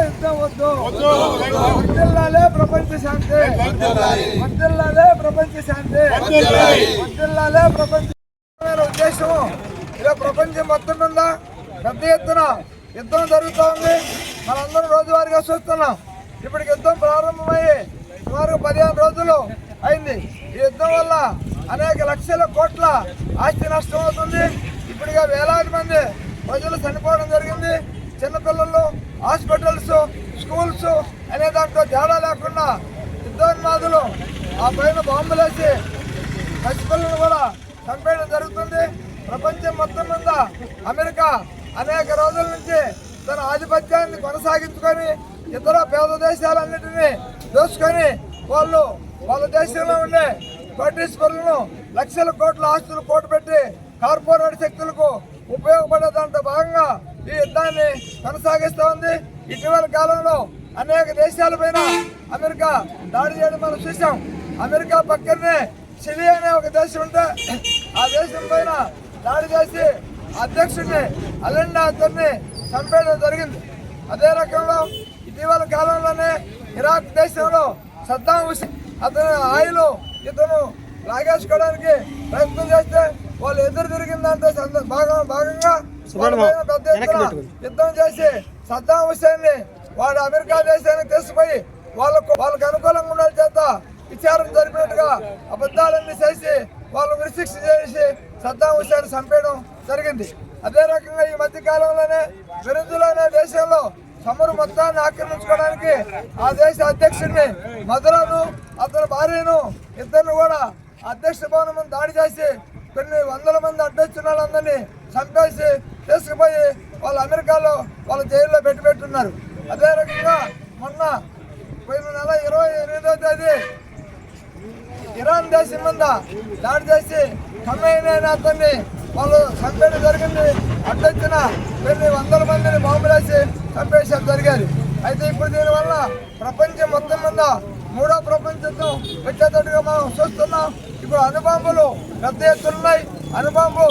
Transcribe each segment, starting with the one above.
యుద్ధం వద్దు వర్ధిల్లాలే ప్రపంచ శాంతి వర్ధిల్లాలే ప్రపంచ శాంతి వర్ధిల్లాలే ప్రపంచ ఉద్దేశం ఇలా ప్రపంచం మొత్తం మీద పెద్ద ఎత్తున యుద్ధం జరుగుతూ ఉంది. మనందరం రోజువారీగా చూస్తున్నాం. ఇప్పటికి యుద్ధం ప్రారంభమయ్యి సుమారు 15 రోజులు అయింది. ఈ యుద్ధం వల్ల అనేక లక్షల కోట్ల ఆస్తి నష్టం అవుతుంది. ఇప్పటిగా వేలాది మంది ప్రజలు చనిపోవడం జరిగింది. చిన్నపిల్లలు, హాస్పిటల్స్, స్కూల్స్ అనే దాంట్లో తేడా లేకుండా యుద్ధోన్మాదులు ఆ పైన బాంబులేసి పసిపిల్లలను కూడా చంపేయడం జరుగుతుంది. ప్రపంచం మొత్తం మీద అమెరికా అనేక రోజుల నుంచి తన ఆధిపత్యాన్ని కొనసాగించుకొని ఇతర పేద దేశాలన్నింటినీ దోచుకొని వాళ్ళ దేశంలో ఉండే కోటీశ్వరులను లక్షల కోట్ల ఆస్తులు కూడబెట్టి కార్పొరేట్ శక్తులకు ఉపయోగపడే దాంట్లో భాగంగా ఈ యుద్ధాన్ని కొనసాగిస్తూ ఉంది. ఇటీవల కాలంలో అనేక దేశాలపైన అమెరికా దాడి చేయడం మనం చూసాం. అమెరికా పక్కనే చిలీ అనే ఒక దేశం ఉంటే ఆ దేశం పైన దాడి చేసి అధ్యక్షుడిని అలెండా అతన్ని చంపేయడం జరిగింది. అదే రకంలో ఇటీవల కాలంలోనే ఇరాక్ దేశంలో సద్దాం హుసేన్ అతని ఆయిల్ ఇతను లాగేసుకోవడానికి ప్రయత్నం చేస్తే వాళ్ళు ఎదురు తిరిగిన దాంట్లో భాగంగా పెద్ద ఎత్తున యుద్ధం చేసి సద్దాం హుసేన్ ని వాడు అమెరికా దేశానికి తీసుకుపోయి వాళ్ళకు అనుకూలంగా ఉండాల చేత విచారణ జరిపినట్టుగా అబద్ధాలన్నీ చేసి వాళ్ళు ఉరిశిక్ష చేసి సద్దాం హుసేన్ చంపేయడం జరిగింది. అదే రకంగా ఈ మధ్య కాలంలోనే వెనుజులా అనే దేశంలో చమురు మొత్తాన్ని ఆక్రమించుకోవడానికి ఆ దేశ అధ్యక్షుడిని మధురను అతని భార్యను ఇద్దరిని కూడా అధ్యక్ష భవనం ముందు దాడి చేసి కొన్ని వందల మంది అడ్డొచ్చిన వాళ్ళందరినీ చంపేసి తీసుకుపోయి వాళ్ళు అమెరికాలో వాళ్ళ జైల్లో పెట్టున్నారు. అదే రకంగా మొన్న పోయిన నెల 28వ తేదీ ఇరాన్ దేశం మీద దాడి చేసి ఖమేనీ అనే అతన్ని వాళ్ళు చంపేయడం జరిగింది. అడ్డొచ్చిన కొన్ని వందల మందిని బాంబులేసి చంపేయడం జరిగేది. అయితే ఇప్పుడు దీనివల్ల ప్రపంచం మొత్తం మీద 3వ ప్రపంచ యుద్ధం వచ్చేటట్టుగా మనం చూస్తున్నాం. ఇప్పుడు అణుబాంబులు పెద్ద ఎత్తున్నాయి. అణుబాంబు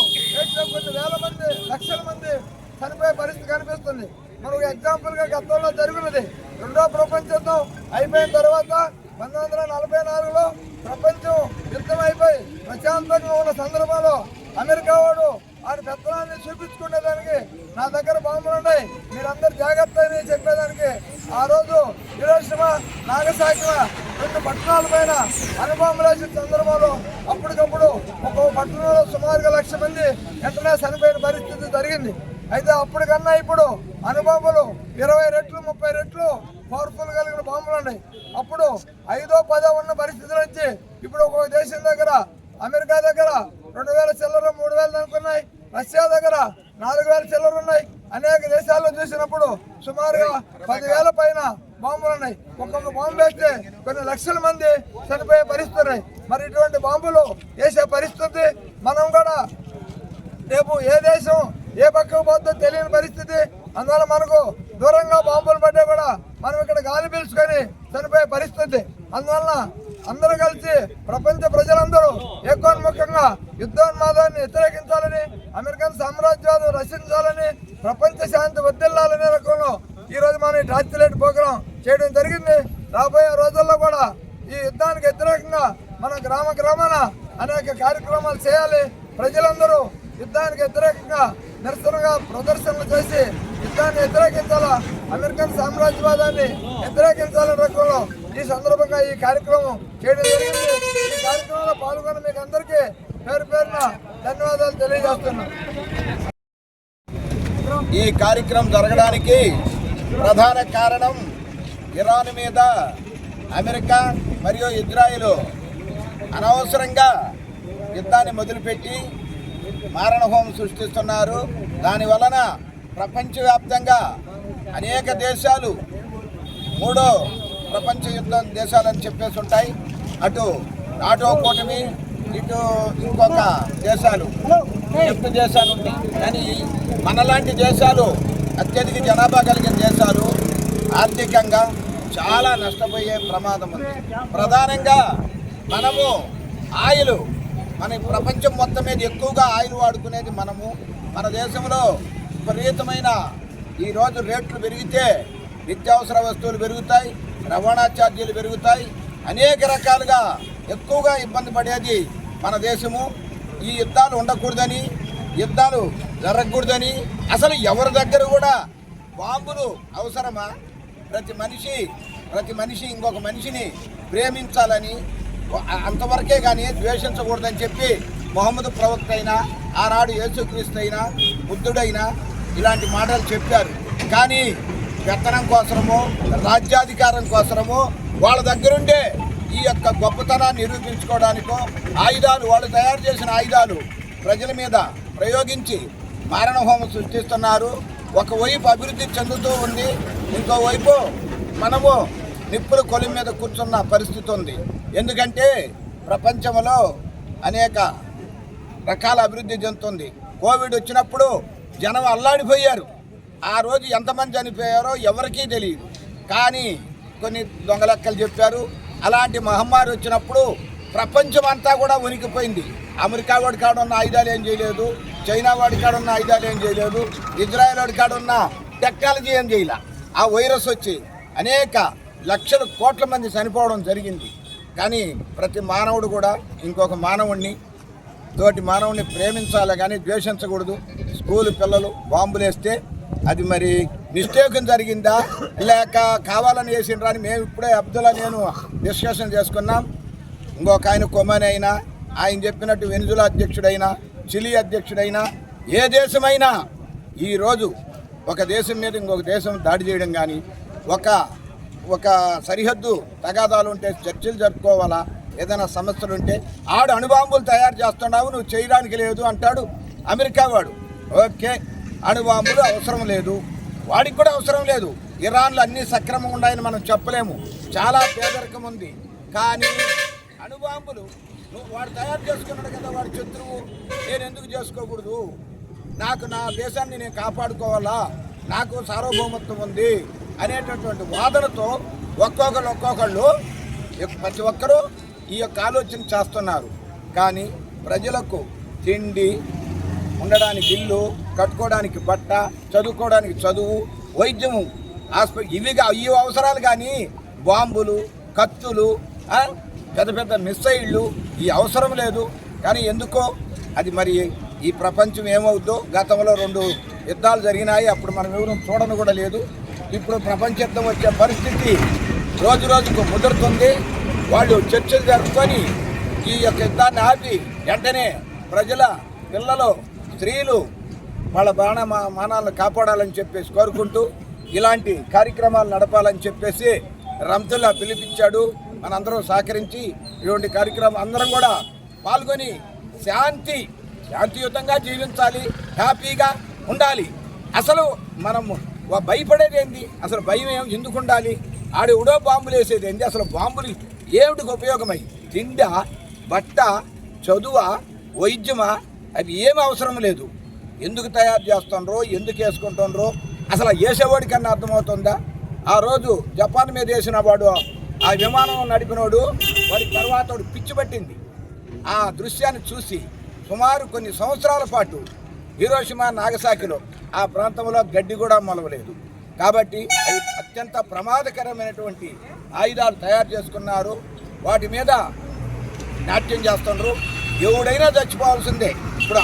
కొన్ని వేల మంది, లక్షల మంది చనిపోయే పరిస్థితి కనిపిస్తుంది. మనకు ఎగ్జాంపుల్గా గతంలో జరిగినది 2వ ప్రపంచ యుద్ధం అయిపోయిన తర్వాత 1944లో ప్రపంచం యుద్ధం అయిపోయి ప్రశాంతంగా ఉన్న సందర్భంలో అమెరికా వాడు ఆయన పెత్తనాన్ని చూపించుకునేదానికి నా దగ్గర బాంబులు ఉన్నాయి, మీరందరూ జాగ్రత్త అని చెప్పేదానికి ఆ రోజు హిరోషిమా, నాగసాకిల 2 పట్టణాల పైన అణుబాంబులు వేసిన సందర్భంలో అప్పటికప్పుడు ఒక్కో పట్టణంలో సుమారుగా 1,00,000 మంది వెంటనే చనిపోయిన పరిస్థితి జరిగింది. అయితే అప్పటికన్నా ఇప్పుడు అణుబాంబులు 20 రెట్లు 30 రెట్లు పవర్ఫుల్ కలిగిన బాంబులు ఉన్నాయి. అప్పుడు 5ో 10ో ఉన్న పరిస్థితుల నుంచి ఇప్పుడు ఒక్కొక్క దేశం దగ్గర అమెరికా దగ్గర 2,000 చిల్లర 3,000 అనుకున్నాయి. రష్యా దగ్గర 4,000 చిల్లర ఉన్నాయి. అనేక దేశాల్లో చూసినప్పుడు సుమారుగా 10,000 పైన బాంబులు ఉన్నాయి. ఒక్కొక్క బాంబు వేస్తే కొన్ని లక్షల మంది చనిపోయే పరిస్థితి ఉన్నాయి. మరి ఇటువంటి బాంబులు వేసే పరిస్థితి మనం కూడా రేపు ఏ దేశం ఏ పక్కకు పోతుందో తెలియని పరిస్థితి. అందువల్ల మనకు దూరంగా బాంబులు పడ్డా కూడా మనం ఇక్కడ గాలి పీల్చుకొని చనిపోయే పరిస్థితి. అందువల్ల అందరూ కలిసి ప్రపంచ ప్రజలందరూ ఏకోన్ముఖంగా యుద్ధోన్మాదాన్ని వ్యతిరేకించాలని, అమెరికన్ సామ్రాజ్యవాదం రక్షించాలని, ప్రపంచ శాంతి వర్ధిల్లాలనే రకంలో ఈరోజు మనం ఈ టార్చ్ ప్రోగ్రాం చేయడం జరిగింది. రాబోయే రోజుల్లో కూడా ఈ యుద్ధానికి వ్యతిరేకంగా మన గ్రామాన అనేక కార్యక్రమాలు చేయాలి. ప్రజలందరూ యుద్ధానికి వ్యతిరేకంగా నిరసనగా ప్రదర్శనలు చేసి యుద్ధాన్ని వ్యతిరేకించాలా, అమెరికన్ సామ్రాజ్యవాదాన్ని వ్యతిరేకించాలనే రకంలో ఈ సందర్భంగా ఈ కార్యక్రమం చేయడం జరిగింది. ఈ కార్యక్రమంలో పాల్గొన్న మీకు అందరికీ పేరు పేరున ధన్యవాదాలు తెలియజేస్తున్నాను. ఈ కార్యక్రమం జరగడానికి ప్రధాన కారణం ఇరాన్ మీద అమెరికా మరియు ఇజ్రాయిల్ అనవసరంగా యుద్ధాన్ని మొదలుపెట్టి మారణహోమం సృష్టిస్తున్నారు. దాని వలన ప్రపంచవ్యాప్తంగా అనేక దేశాలు 3వ ప్రపంచ యుద్ధం దేశాలని చెప్పేసి ఉంటాయి. అటు నాటో కూటమి, ఇటు ఇంకొక దేశాలు ఉంటాయి. కానీ మనలాంటి దేశాలు అత్యధిక జనాభా కలిగిన దేశాలు ఆర్థికంగా చాలా నష్టపోయే ప్రమాదం ఉంది. ప్రధానంగా మనము ఆయిల్, మన ప్రపంచం మొత్తం మీద ఎక్కువగా ఆయిల్ వాడుకునేది మనము. మన దేశంలో విపరీతమైన ఈరోజు రేట్లు పెరిగితే నిత్యావసర వస్తువులు పెరుగుతాయి, రవాణా ఛార్జీలు పెరుగుతాయి, అనేక రకాలుగా ఎక్కువగా ఇబ్బంది పడేది మన దేశము. ఈ యుద్ధాలు ఉండకూడదని, యుద్ధాలు జరగకూడదని, అసలు ఎవరి దగ్గర కూడా బాంబులు అవసరమా? ప్రతి మనిషి ఇంకొక మనిషిని ప్రేమించాలని, అంతవరకే కానీ ద్వేషించకూడదని చెప్పి మొహమ్మద్ ప్రవక్త అయినా, ఆనాడు యేసుక్రీస్తు అయినా, బుద్ధుడైనా ఇలాంటి మాటలు చెప్పారు. కానీ పెత్తనం కోసమో రాజ్యాధికారం కోసమో వాళ్ళ దగ్గరుండే ఈ యొక్క గొప్పతనాన్ని నిరూపించుకోవడానికో ఆయుధాలు, వాళ్ళు తయారు చేసిన ఆయుధాలు ప్రజల మీద ప్రయోగించి మారణహోమం సృష్టిస్తున్నారు. ఒకవైపు అభివృద్ధి చెందుతూ ఉంది, ఇంకోవైపు మనము నిప్పుల కొలి మీద కూర్చున్న పరిస్థితి ఉంది. ఎందుకంటే ప్రపంచంలో అనేక రకాల అభివృద్ధి చెందుతుంది. కోవిడ్ వచ్చినప్పుడు జనం అల్లాడిపోయారు. ఆ రోజు ఎంతమంది చనిపోయారో ఎవరికీ తెలియదు. కానీ కొన్ని దొంగలెక్కలు చెప్పారు. అలాంటి మహమ్మారి వచ్చినప్పుడు ప్రపంచం అంతా కూడా ఉనికిపోయింది. అమెరికా వాడి కాడ ఉన్న ఆయుధాలు ఏం చేయలేదు, చైనా వాడి కాడ ఉన్న ఆయుధాలు ఏం చేయలేదు, ఇజ్రాయెల్ వాడి కాడ ఉన్న టెక్నాలజీ ఏం చేయలే. ఆ వైరస్ వచ్చి అనేక లక్షల కోట్ల మంది చనిపోవడం జరిగింది. కానీ ప్రతి మానవుడు కూడా ఇంకొక తోటి మానవుడిని ప్రేమించాలి కానీ ద్వేషించకూడదు. స్కూల్ పిల్లలు బాంబులు వేస్తే అది మరి మిస్టేకం జరిగిందా లేక కావాలని వేసిండ్రా అని మేము ఇప్పుడే అబ్దుల్లా నేను డిస్కషన్ చేసుకున్నాం. ఇంకొక ఆయన కొమని అయినా, ఆయన చెప్పినట్టు వెనిజులా అధ్యక్షుడైనా, చిలీ అధ్యక్షుడైనా, ఏ దేశమైనా ఈరోజు ఒక దేశం మీద ఇంకొక దేశం దాడి చేయడం కానీ, ఒక సరిహద్దు తగాదాలు ఉంటే చర్చలు జరుపుకోవాలా, ఏదైనా సమస్యలు ఉంటే ఆడు అణుబాంబులు తయారు చేస్తున్నావు, నువ్వు చేయడానికి లేదు అంటాడు అమెరికా వాడు. ఓకే, అణుబాంబులు అవసరం లేదు, వాడికి కూడా అవసరం లేదు. ఇరాన్లో అన్నీ సక్రమంగా ఉన్నాయని మనం చెప్పలేము, చాలా పేదరికం ఉంది. కానీ అణుబాంబులు వాడు తయారు చేసుకున్నాడు కదా, వాడి శత్రువు, నేను ఎందుకు చేసుకోకూడదు? నాకు నా దేశాన్ని నేను కాపాడుకోవాలా, నాకు సార్వభౌమత్వం ఉంది అనేటటువంటి వాదనతో ఒక్కొక్కళ్ళు ప్రతి ఒక్కరూ ఈ యొక్క ఆలోచన చేస్తున్నారు. కానీ ప్రజలకు తిండి, ఉండడానికి ఇల్లు, కట్టుకోవడానికి బట్ట, చదువుకోవడానికి చదువు, వైద్యము, ఈ అవసరాలు కానీ బాంబులు, కత్తులు, పెద్ద పెద్ద మిస్సైళ్ళు ఈ అవసరం లేదు. కానీ ఎందుకో అది మరి ఈ ప్రపంచం ఏమవుద్దో. గతంలో 2 యుద్ధాలు జరిగినాయి, అప్పుడు మనం ఎవరు చూడను కూడా లేదు. ఇప్పుడు ప్రపంచ యుద్ధం వచ్చే పరిస్థితి రోజు రోజుకు ముదురుతుంది. వాళ్ళు చర్చలు జరుపుకొని ఈ యొక్క యుద్ధాన్ని ఆపి వెంటనే ప్రజల, పిల్లలు, స్త్రీలు వాళ్ళ మానాలను కాపాడాలని చెప్పేసి కోరుకుంటూ ఇలాంటి కార్యక్రమాలు నడపాలని చెప్పేసి రంతుల్లా పిలిపించాడు. మనందరం సహకరించి ఇటువంటి కార్యక్రమం అందరం కూడా పాల్గొని శాంతియుతంగా జీవించాలి, హ్యాపీగా ఉండాలి. అసలు మనం భయపడేది ఏంది? అసలు భయం ఎందుకు ఉండాలి? ఆడెవడో బాంబులు వేసేది ఏంది? అసలు బాంబులు ఏమిటికి ఉపయోగమై? తిండా, బట్ట, చదువా, వైద్యమా? అవి ఏమి అవసరం లేదు. ఎందుకు తయారు చేస్తుండ్రో, ఎందుకు వేసుకుంటుండ్రో అసలు వేసేవాడికన్నా అర్థమవుతుందా? ఆ రోజు జపాన్ మీద వేసిన వాడు, ఆ విమానం నడిపినోడు, వాడి తర్వాత వాడు పిచ్చి పట్టింది. ఆ దృశ్యాన్ని చూసి సుమారు కొన్ని సంవత్సరాల పాటు హిరోషిమా, నాగసాకిలో ఆ ప్రాంతంలో గడ్డి కూడా మొలవలేదు. కాబట్టి అవి అత్యంత ప్రమాదకరమైనటువంటి ఆయుధాలు తయారు చేసుకున్నారు. వాటి మీద నాట్యం చేస్తున్నారు. ఎవడైనా చచ్చిపోవాల్సిందే. ఇప్పుడు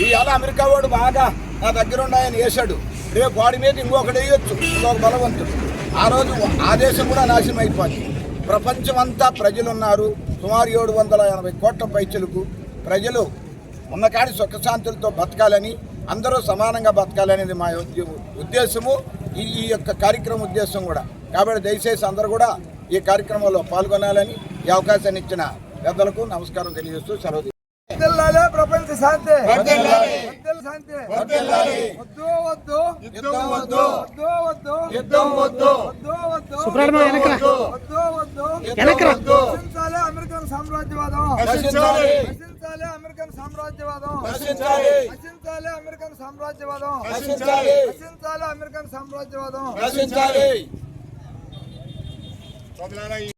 ఇవాళ అమెరికా వాడు బాగా నా దగ్గర ఉన్నాయని వేశాడు, రేపు వాడి మీద ఇంకొకటి వేయొచ్చు, ఇంకొక బలవంతుడు. ఆ రోజు ఆ దేశం కూడా నాశనం అయిపోయింది. ప్రపంచమంతా ప్రజలు ఉన్నారు, సుమారు 780 కోట్ల పైచలకు. ప్రజలు ఉన్నకాడి సుఖశాంతులతో బతకాలని, అందరూ సమానంగా బతకాలనేది మా ఉద్దేశము, ఈ యొక్క కార్యక్రమం ఉద్దేశం కూడా. కాబట్టి దయచేసి అందరూ కూడా ఈ కార్యక్రమంలో పాల్గొనాలని ఈ అవకాశాన్ని ఇచ్చిన పెద్దలకు నమస్కారం తెలియజేస్తూ సెలవు. ప్రపంచ శాంతి, శాంతి. అమెరికన్ సామ్రాజ్యవాదం, అమెరికన్ సామ్రాజ్యవాదం, అమెరికన్ సామ్రాజ్యవాదం, అమెరికన్ సామ్రాజ్యవాదం.